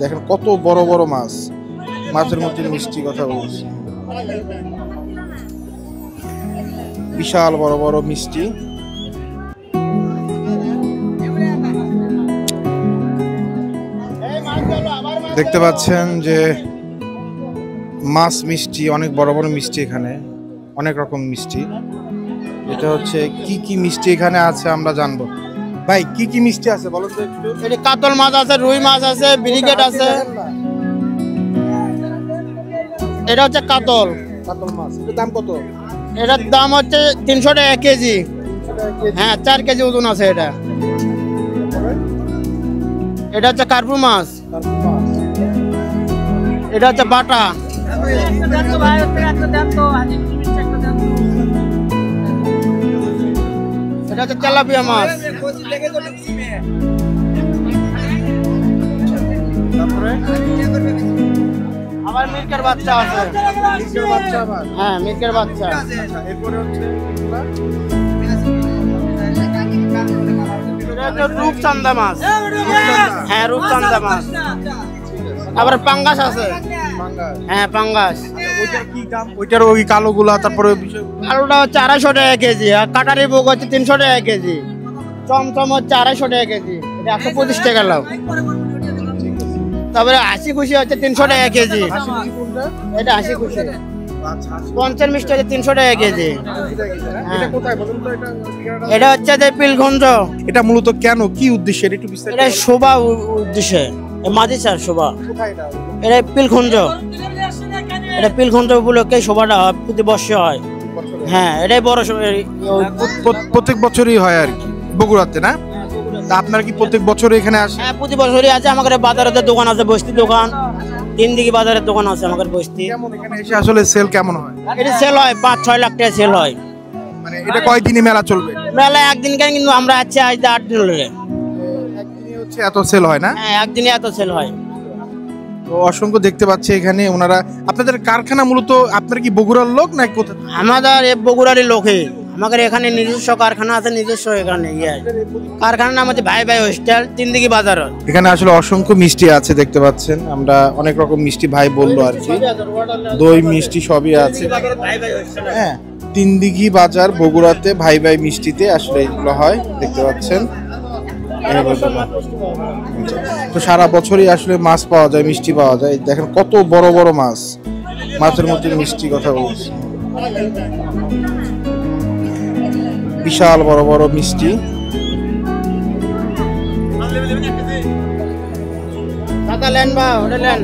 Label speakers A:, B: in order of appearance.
A: দেখেন কত বড় বড় মাছ, মাছের মধ্যে মিষ্টি কথা বলছি, বিশাল বড় বড় মিষ্টি। দেখতে পাচ্ছেন যে মাছ মিষ্টি, অনেক বড় বড় মিষ্টি, এখানে অনেক রকম মিষ্টি। এটা হচ্ছে কি কি মিষ্টি এখানে আছে আমরা জানবো। ভাই কি কি মিষ্টি আছে বলো তো একটু।
B: এটা কাতল মাছ আছে, রুই মাছ আছে, ব্রিগেড আছে। এটা হচ্ছে কাতল
A: কাতল মাছ, এটার দাম কত?
B: এটার দাম হচ্ছে 300 টাকা কেজি। হ্যাঁ, 4 কেজি ওজন আছে এটা। এটা হচ্ছে কার্পু মাছ। এটা হচ্ছে বাটা। এটা হচ্ছে তেলাপিয়া মাছ। আবার মিল্কের বাচ্চা আছে।
A: মিষ্টির বাচ্চা আবার।
B: হ্যাঁ, মিল্কের বাচ্চা।
A: এরপরে হচ্ছে
B: এটা হচ্ছে রূপচান্দা মাছ। হ্যাঁ, রূপচান্দা মাছ। আবার পাঙ্গাস আছে। হ্যাঁ, পাঙ্গাস।
A: ওইটার কি দাম? ওইটার ওই কালোগুলা, তারপরে
B: আলুটা হচ্ছে 250 টাকা কেজি, আর কাটারি বুক হচ্ছে 300 টাকা কেজি, চমচম হচ্ছে 250 টাকা কেজি, এটা 125 টাকা লাভ। তারপরে হাসি খুশি হচ্ছে 300 টাকা কেজি। এটা হাসি খুশি। পঞ্চের মিষ্টি হচ্ছে 300 টাকা কেজি। এটা হচ্ছে যে পিলগঞ্জ।
A: এটা মূলত কেন, কি উদ্দেশ্যে, এটা একটু বিস্তারিত।
B: এটা শোভা উদ্দেশ্যে, মাঝি স্যার শোভা। এটা পিলগঞ্জ। এটা পিলগঞ্জ উপলক্ষে শোভাটা হয়, প্রতি বর্ষে হয়। হ্যাঁ, এটাই বড়
A: প্রত্যেক বছরই হয় আর কি বগুড়াতে, না? তা আপনারা কি প্রত্যেক বছর এখানে আসেন?
B: হ্যাঁ, প্রতি বছরই আছে। আমাদের বাজারের দোকান আছে, বস্তি দোকান, 3 দিকে বাজারের দোকান আছে আমাদের বস্তি।
A: কেমন এখানে এসে আসলে সেল কেমন হয়?
B: এটা সেল হয় 5-6 লাখ টাকা সেল হয়।
A: মানে এটা কয়দিনই মেলা চলবে?
B: মেলা একদিন কেন, কিন্তু আমরা আছি আজ 8 দিন হলে।
A: একদিনই হচ্ছে এত সেল হয়, না?
B: হ্যাঁ, একদিনে এত সেল হয়।
A: তো অসংখ্য দেখতে পাচ্ছি এখানে ওনারা। আপনাদের কারখানা মূলত, আপনারা কি বগুড়ার লোক না কোথা?
B: আমাদের বগুড়ারই লোকে, আমাদের এখানে নিজস্ব কারখানা আছে, নিজস্ব এখানে কারখানার নাম হচ্ছে ভাই ভাই হোস্টেল, 3 দিকে বাজার।
A: এখানে আসলে অসংখ্য মিষ্টি আছে, দেখতে পাচ্ছেন আমরা অনেক রকম মিষ্টি ভাই বললো আর কি, দই মিষ্টি সবই আছে। হ্যাঁ, 3 দিঘি বাজার বগুড়াতে ভাই ভাই মিষ্টিতে আসলে এগুলো হয়, দেখতে পাচ্ছেন। তো সারা বছরই আসলে মাছ পাওয়া যায়, মিষ্টি পাওয়া যায়। দেখেন কত বড় বড় মাছ, মাছের মধ্যে মিষ্টি কথা বলছি, বিশাল বড় বড় মিষ্টি।
B: টাকা লেন বা ওটা লেন।